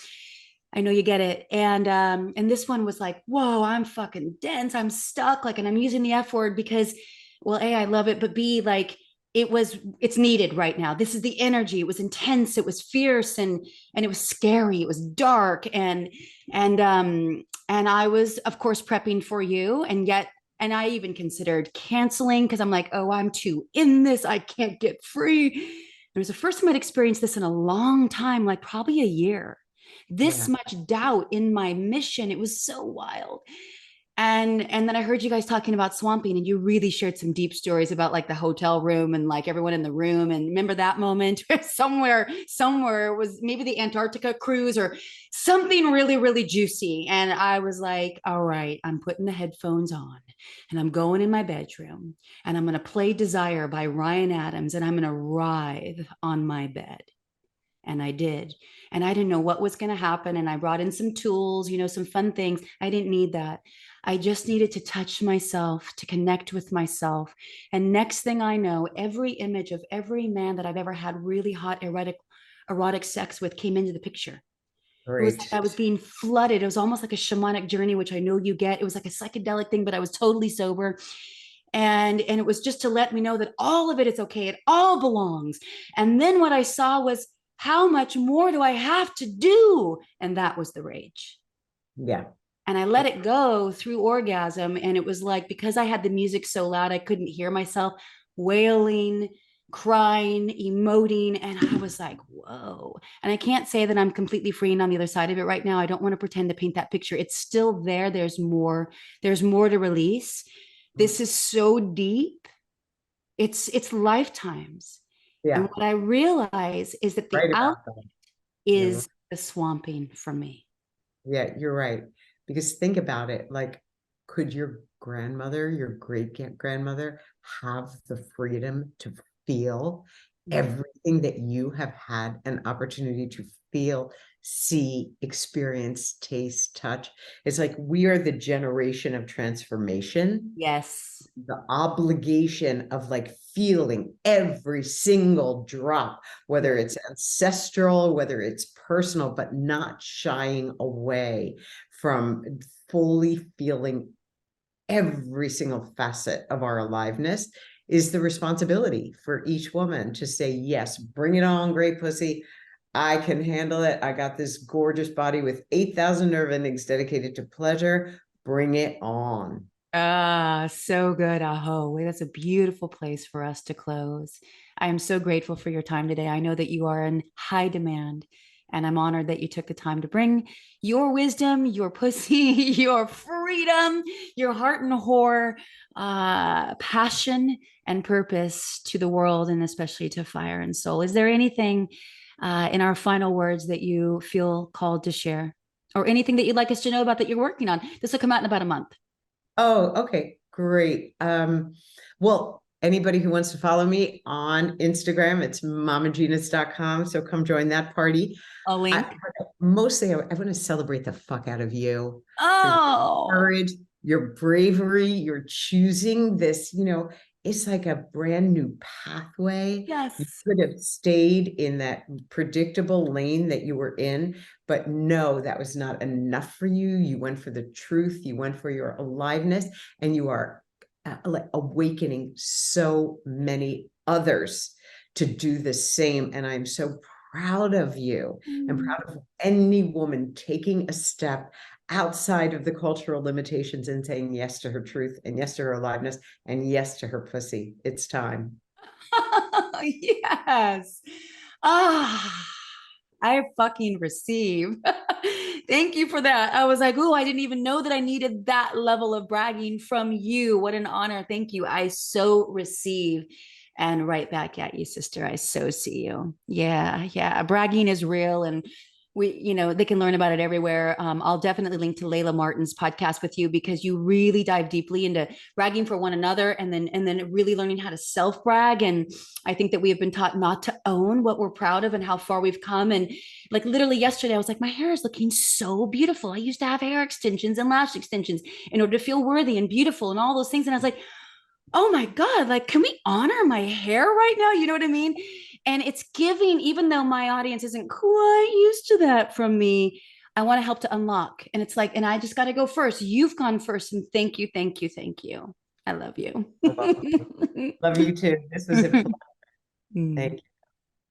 I know you get it. And this one was like, whoa, I'm fucking dense. I'm stuck. Like, and I'm using the F word because, well, A, I love it, but B, like it's needed right now. This is the energy. It was intense, it was fierce, and it was scary, it was dark. And I was, of course, prepping for you. And I even considered canceling because I'm like, oh, I'm too in this. I can't get free. It was the first time I'd experienced this in a long time, like probably a year. This Yeah. much doubt in my mission. It was so wild. And then I heard you guys talking about swamping, and you really shared some deep stories about like the hotel room and like everyone in the room. And remember that moment somewhere it was maybe the Antarctica cruise or something really, really juicy. And I was like, all right, I'm putting the headphones on and I'm going in my bedroom and I'm going to play Desire by Ryan Adams and I'm going to writhe on my bed. And I did. And I didn't know what was going to happen. And I brought in some tools, you know, some fun things. I didn't need that. I just needed to touch myself, to connect with myself. And next thing I know, every image of every man that I've ever had really hot, erotic sex with came into the picture. It was like Great. I was being flooded. It was almost like a shamanic journey, which I know you get. It was like a psychedelic thing, but I was totally sober. And it was just to let me know that all of it is okay. It all belongs. And then what I saw was, how much more do I have to do? And that was the rage. Yeah. And I let it go through orgasm. And it was like, because I had the music so loud, I couldn't hear myself wailing, crying, emoting. And I was like, whoa. And I can't say that I'm completely free and on the other side of it right now. I don't want to pretend to paint that picture. It's still there. There's more to release. This is so deep. It's lifetimes. And Yeah. what I realize is that the Right out about that. is the swamping for me. Yeah, you're right. Because think about it, like, could your grandmother, your great grandmother, have the freedom to feel everything that you have had an opportunity to feel, see, experience, taste, touch? It's like we are the generation of transformation, Yes. the obligation of like feeling every single drop, whether it's ancestral, whether it's personal, but not shying away from fully feeling every single facet of our aliveness, is the responsibility for each woman to say, yes, bring it on, great pussy. I can handle it. I got this gorgeous body with 8,000 nerve endings dedicated to pleasure. Bring it on. Ah, so good, Aho. That's a beautiful place for us to close. I am so grateful for your time today. I know that you are in high demand, and I'm honored that you took the time to bring your wisdom, your pussy, your freedom, your heart and whore, passion and purpose to the world, and especially to Fire and Soul. Is there anything in our final words that you feel called to share, or anything that you'd like us to know about that you're working on? This will come out in about a month. Oh, okay, great. Well, anybody who wants to follow me on Instagram, it's mamagenas.com. So come join that party. A link. Mostly, I want to celebrate the fuck out of you for your Oh, courage, your bravery, your choosing this, it's like a brand new pathway. You yes. could have stayed in that predictable lane that you were in, but no, that was not enough for you. You went for the truth, you went for your aliveness, and you are awakening so many others to do the same. And I'm so proud of you and proud of any woman taking a step outside of the cultural limitations and saying yes to her truth and yes to her aliveness and yes to her pussy. It's time. Yes. Ah, I fucking receive. Thank you for that. I was like, oh, I didn't even know that I needed that level of bragging from you. What an honor. Thank you. I so receive. And right back at you, sister. I so see you. Yeah, yeah. Bragging is real. And they can learn about it everywhere. I'll definitely link to Layla Martin's podcast with you, because you really dive deeply into bragging for one another, and then really learning how to self brag. And I think that we have been taught not to own what we're proud of and how far we've come. And like literally yesterday, I was like, my hair is looking so beautiful. I used to have hair extensions and lash extensions in order to feel worthy and beautiful and all those things. And I was like, oh my God, like, can we honor my hair right now? You know what I mean? And it's giving, even though my audience isn't quite used to that from me, I want to help to unlock. And it's like, and I just got to go first. You've gone first. And thank you, thank you, thank you. I love you. Love you too. This was a pleasure. Thank you.